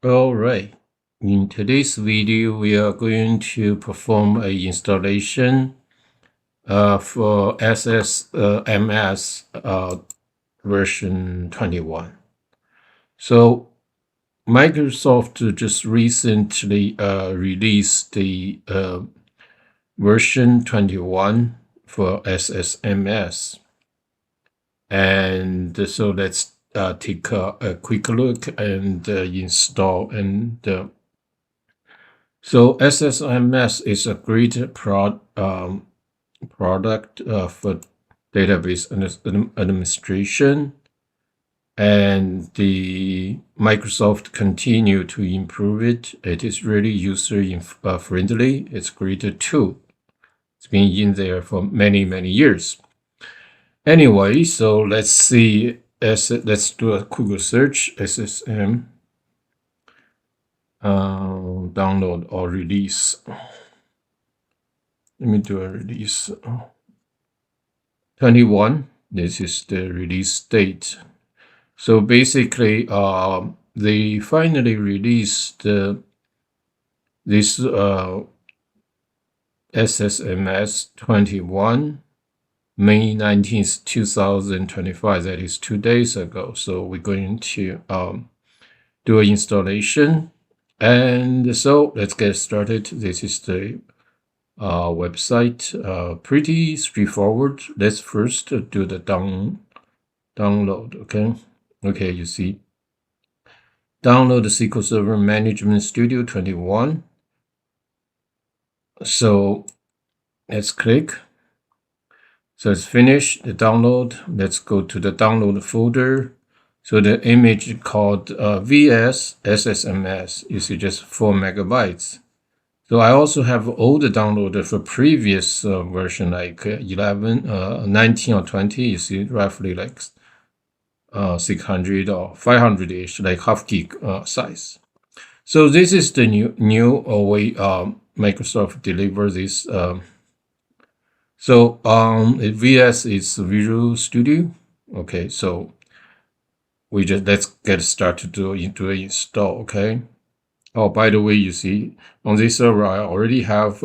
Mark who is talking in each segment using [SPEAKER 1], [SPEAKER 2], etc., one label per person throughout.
[SPEAKER 1] All right. In today's video, we are going to perform a installation for SSMS version 21. So Microsoft just recently released the version 21 for SSMS. And so let's take a quick look and install. So SSMS is a great product for database administration, and the Microsoft continue to improve it. It is really user friendly. It's a great tool. It's been in there for many years. Anyway, so let's see. Let's do a Google search. SSM download or release. Let me do a release. 21. This is the release date. So basically, they finally released this SSMS 21 May 19th, 2025. That is 2 days ago. So we're going to do an installation. And so let's get started. This is the website. Pretty straightforward. Let's first do the download. Okay, you see. Download the SQL Server Management Studio 21. So let's click. So it's finished the download. Let's go to the download folder. So the image called VS SSMS, you see, just 4 megabytes. So I also have older downloaded for previous version, like 11, 19 or 20. You see, roughly like 600 or 500-ish, like half gig size. So this is the new way Microsoft delivers this. VS is Visual Studio. Okay, so let's get started to install. Okay. Oh, by the way, you see on this server I already have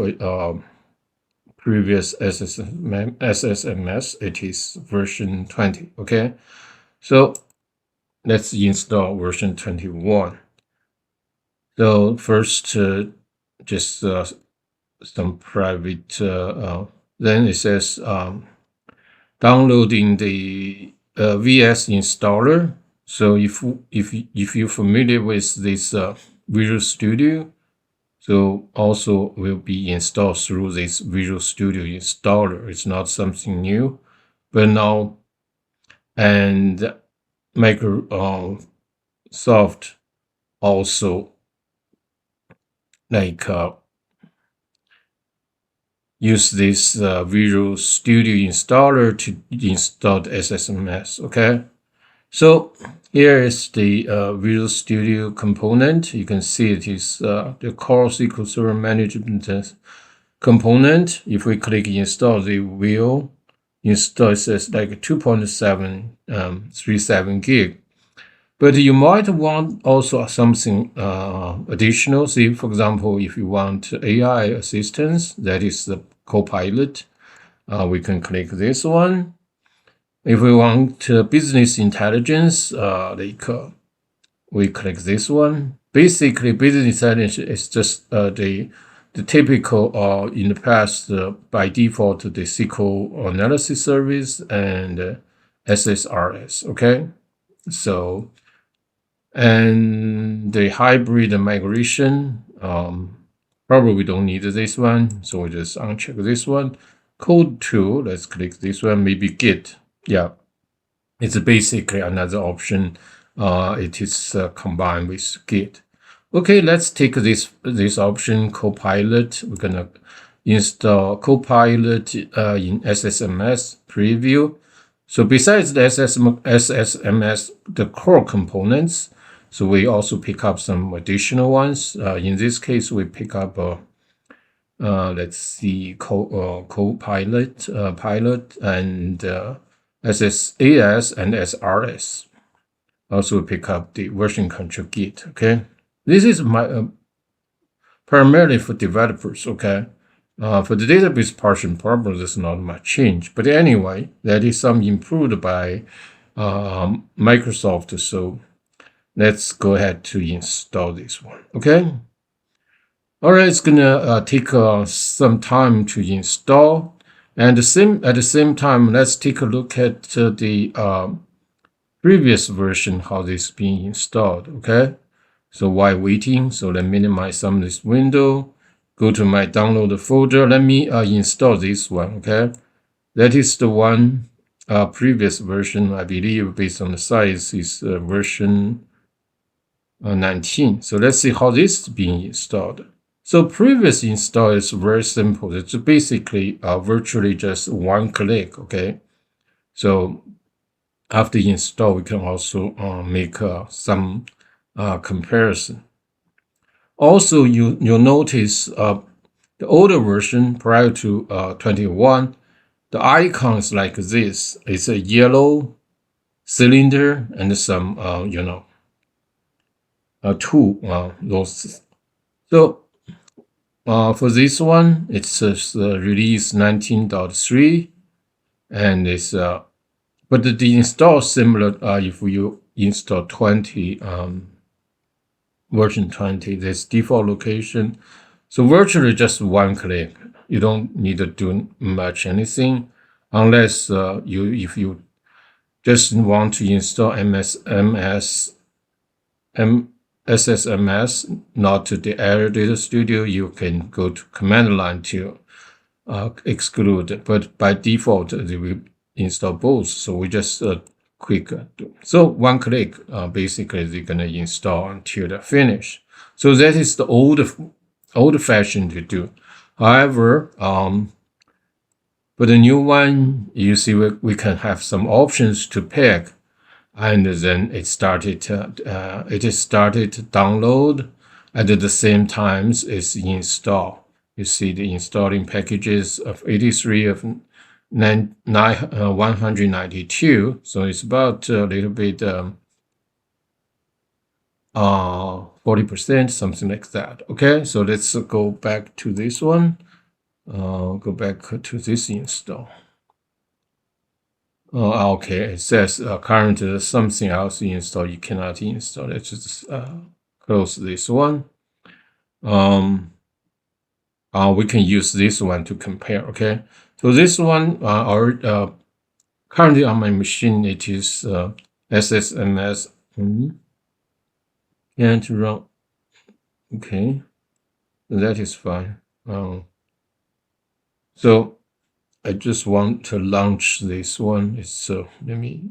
[SPEAKER 1] previous SSMS. It is version 20. Okay, so let's install version 21. So first, just some private. Then it says downloading the VS installer. So if you're familiar with this Visual Studio, so also will be installed through this Visual Studio installer. It's not something new, but now and Microsoft also like use this Visual Studio installer to install the SSMS. Okay, so here is the Visual Studio component. You can see it is the core SQL Server Management component. If we click install, they will install. It says like 2.737 gig. But you might want also something additional. See, for example, if you want AI assistance, that is the Copilot, we can click this one. If we want business intelligence, we click this one. Basically, business intelligence is just the typical in the past by default the SQL analysis service and SSRS. Okay, so. And the hybrid migration, probably we don't need this one, so we just uncheck this one. Code tool, let's click this one, maybe Git. Yeah, it's basically another option. It is combined with Git. Okay, let's take this option, Copilot. We're gonna install Copilot in SSMS preview. So besides the SSMS, the core components, so we also pick up some additional ones. In this case, we pick up, let's see, Copilot, Pilot, and SSAS and SRS. Also pick up the version control Git. Okay, This is my primarily for developers, okay? For the database portion, probably there's not much change. But anyway, that is some improved by Microsoft. So let's go ahead to install this one, okay? All right, it's gonna take some time to install. And at the same time, let's take a look at the previous version, how this is being installed, okay? So while waiting, so let me minimize some of this window, go to my download folder. Let me install this one, okay? That is the one previous version, I believe, based on the size, is version 19. So let's see how this is being installed. So previous install is very simple. It's basically virtually just one click, okay? So after install, we can also make some comparison. Also, you'll notice the older version prior to 21, the icon is like this. It's a yellow cylinder and some, two those. So for this one, it's release 19.3, and it's but the install similar if you install 20 version 20, this default location. So virtually just one click. You don't need to do much anything unless if you just want to install SSMS, not to the Azure Data Studio, you can go to command line to exclude. But by default, they will install both. So we just quick do. So one click, basically they're gonna install until the finish. So that is the old fashioned to do. However, for the new one, you see we can have some options to pick, and then it started to download, and at the same time it's install. You see the installing packages of 83 of 192. So it's about a little bit 40%, something like that. Okay, so let's go back to this one. Go back to this install. Okay, it says currently something else install you cannot install. Let's just close this one. We can use this one to compare. Okay, so this one currently on my machine, it is SSMS. Can't run. Okay, that is fine. So I just want to launch this one. So let me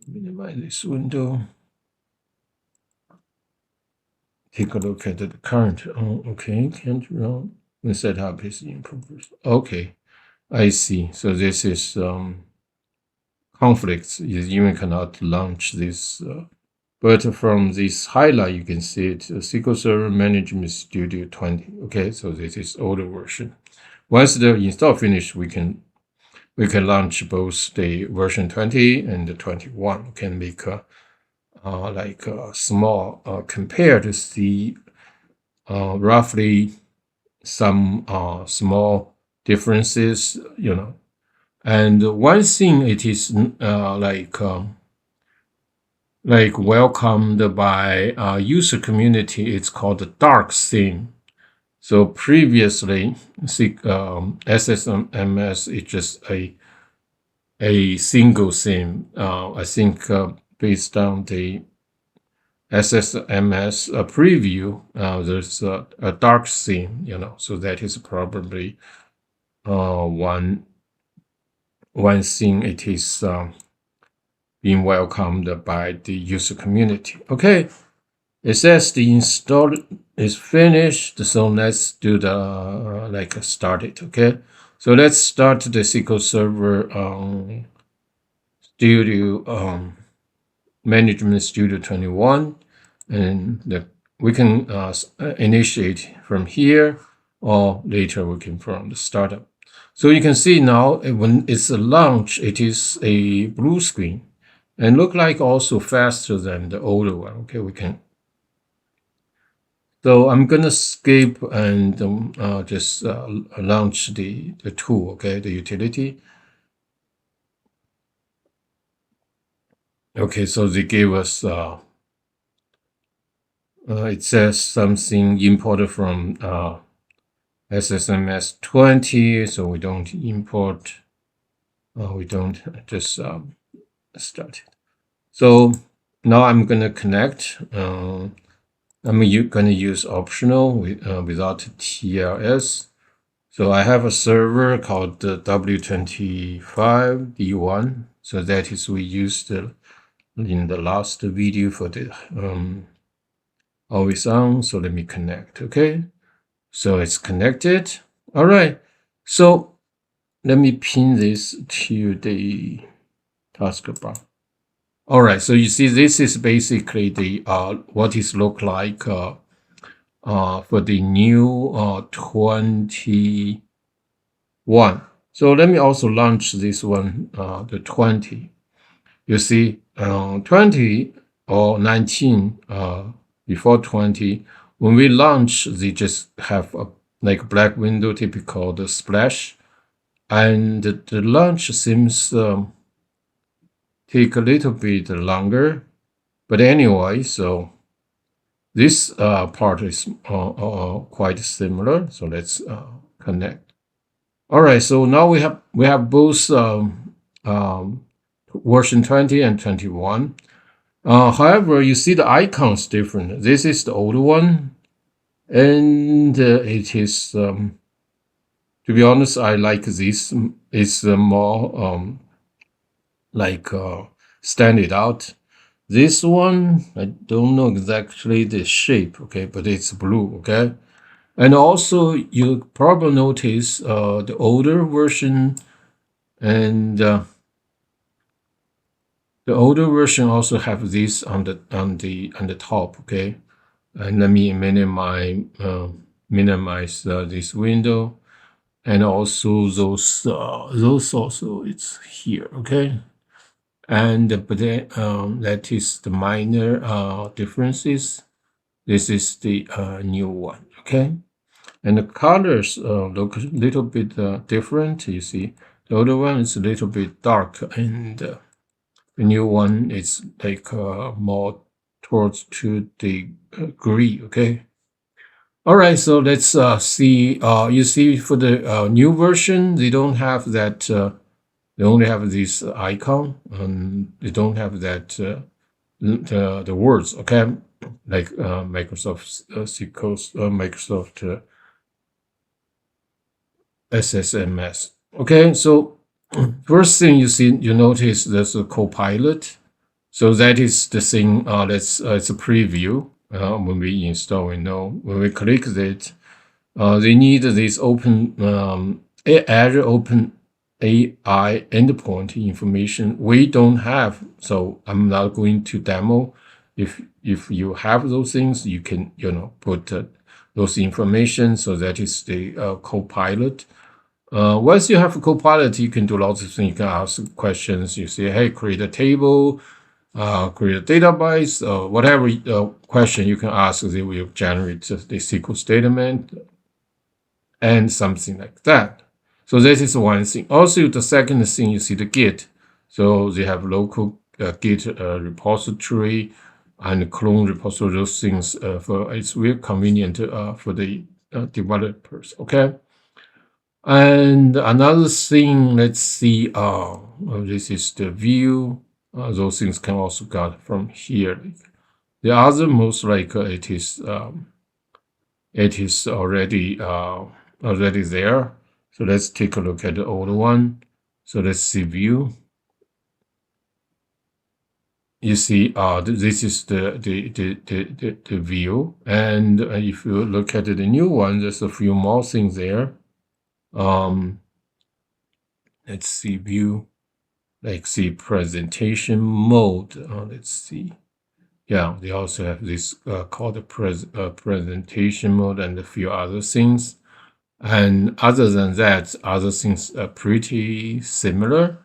[SPEAKER 1] minimize this window. Take a look at the current. Okay, can't run. The setup is in progress. Okay, I see. So this is conflicts. You even cannot launch this. But from this highlight, you can see it. SQL Server Management Studio 20. Okay, so this is older version. Once the install finished, we can launch both the version 20 and the 21. We can make like a small compare to see roughly some small differences, And one thing it is like welcomed by user community, it's called the dark theme. So previously, SSMS is just a single theme. I think based on the SSMS preview, there's a dark theme, So that is probably one thing it is being welcomed by the user community. Okay, it says the install is finished, so let's do the start it. Okay, so let's start the SQL Server Studio Management Studio 21, and we can initiate from here, or later we can from the startup. So you can see now when it's a launch, it is a blue screen, and look like also faster than the older one. Okay, we can So I'm gonna skip and just launch the tool, okay, the utility. Okay, so they gave us it says something imported from SSMS 20, so we don't import. We don't just start it. So now I'm gonna connect. I'm gonna use optional without TLS. So I have a server called W25D1. So that is we used in the last video for the always on. So let me connect. Okay. So it's connected. All right. So let me pin this to the taskbar. All right. So you see, this is basically the what it look like for the new 21. So let me also launch this one, the 20. You see, 20 or 19 before 20, when we launch, they just have a like black window, typical the splash, and the launch seems take a little bit longer. But anyway, so this part is quite similar. So let's connect. All right. So now we have both version 20 and 21. However, you see the icons different. This is the old one, and it is. To be honest, I like this. It's more like stand it out. This one, I don't know exactly the shape, okay, but it's blue, okay. And also, you probably notice the older version, and the older version also have this on the top, okay. And let me minimize this window, and also those also it's here, okay. And but then that is the minor differences. This is the new one, okay. And the colors look a little bit different. You see, the older one is a little bit dark, and the new one is like more towards to the gray, okay. All right, so let's see. You see, for the new version, they don't have that. They only have this icon, and they don't have that the words. Okay, like Microsoft SQL, Microsoft SSMS. Okay, so first thing you notice there's a Copilot. So that is the thing. It's a preview. When we install, we know when we click it, they need this open Azure Open AI endpoint information. We don't have, so I'm not going to demo. If you have those things, you can put those information. So that is the Copilot. Once you have a Copilot, you can do lots of things. You can ask questions. You say, hey, create a table, create a database, whatever question you can ask, they will generate the SQL statement and something like that. So this is one thing. Also, the second thing, you see the Git. So they have local Git repository and clone repository. Those things it's very convenient for the developers. Okay. And another thing, let's see. This is the view. Those things can also got from here. The other most like it is already there. So let's take a look at the old one. So let's see view. You see, this is the view, and if you look at the new one, there's a few more things there. Let's see view, like see presentation mode. Let's see. Yeah, they also have this called the presentation mode and a few other things. And other than that, other things are pretty similar.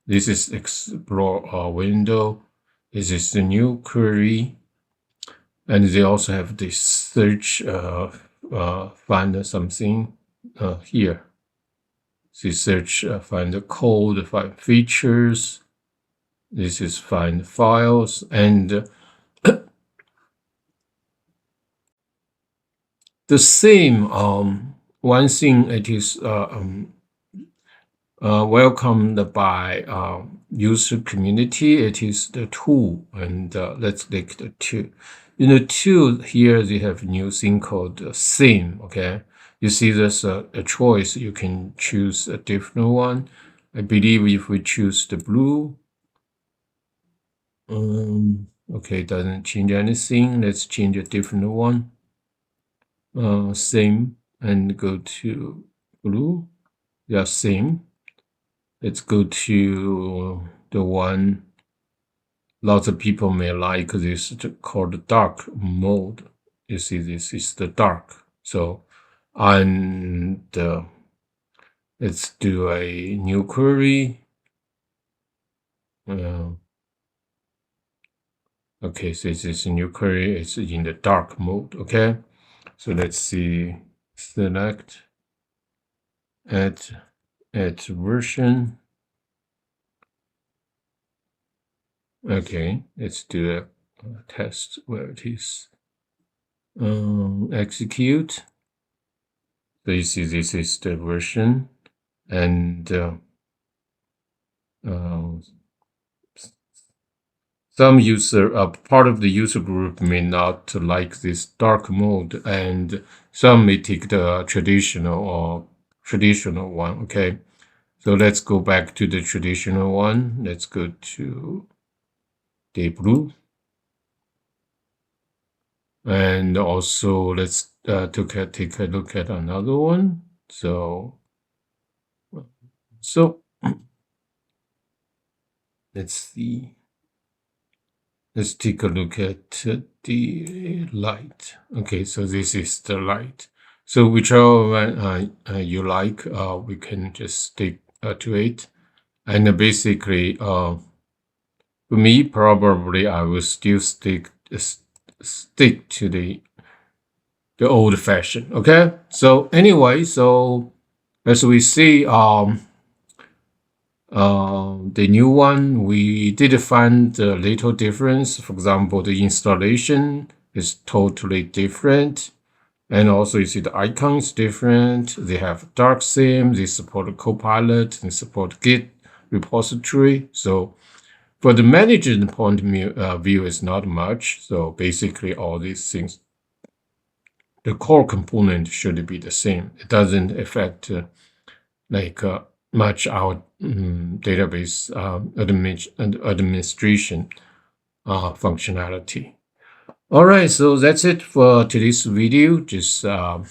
[SPEAKER 1] This is explore window. This is the new query. And they also have this search, find something here. This search, find the code, find features. This is find files, and the same. One thing it is welcomed by user community. It is the tool, and let's click the tool. In the tool here, they have a new thing called theme. Okay, you see there's a choice. You can choose a different one. I believe if we choose the blue, okay, it doesn't change anything. Let's change a different one. Same, and go to blue. Yeah, same. Let's go to the one lots of people may like. This is called dark mode. You see, this is the dark. So, and let's do a new query. Okay, so this is a new query. It's in the dark mode. Okay, so let's see. Select add version. Okay, let's do a test where it is. Execute. So you see, this is the version, and some user, part of the user group may not like this dark mode, and some may take the traditional one. Okay, so let's go back to the traditional one. Let's go to the blue, and also let's take a look at another one. So let's see. Let's take a look at the light. Okay, so this is the light. So whichever one you like, we can just stick to it. And basically, for me, probably I will still stick to the old fashioned. Okay. So anyway, so as we see, the new one, we did find a little difference. For example, the installation is totally different. And also you see the icons different. They have dark theme, they support Copilot, and support Git repository. So for the management point of view, it's not much. So basically all these things, the core component should be the same. It doesn't affect much our database administration functionality. All right, so that's it for today's video. Just a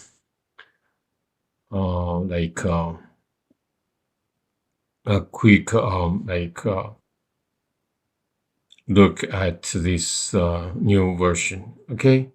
[SPEAKER 1] quick look at this new version. Okay.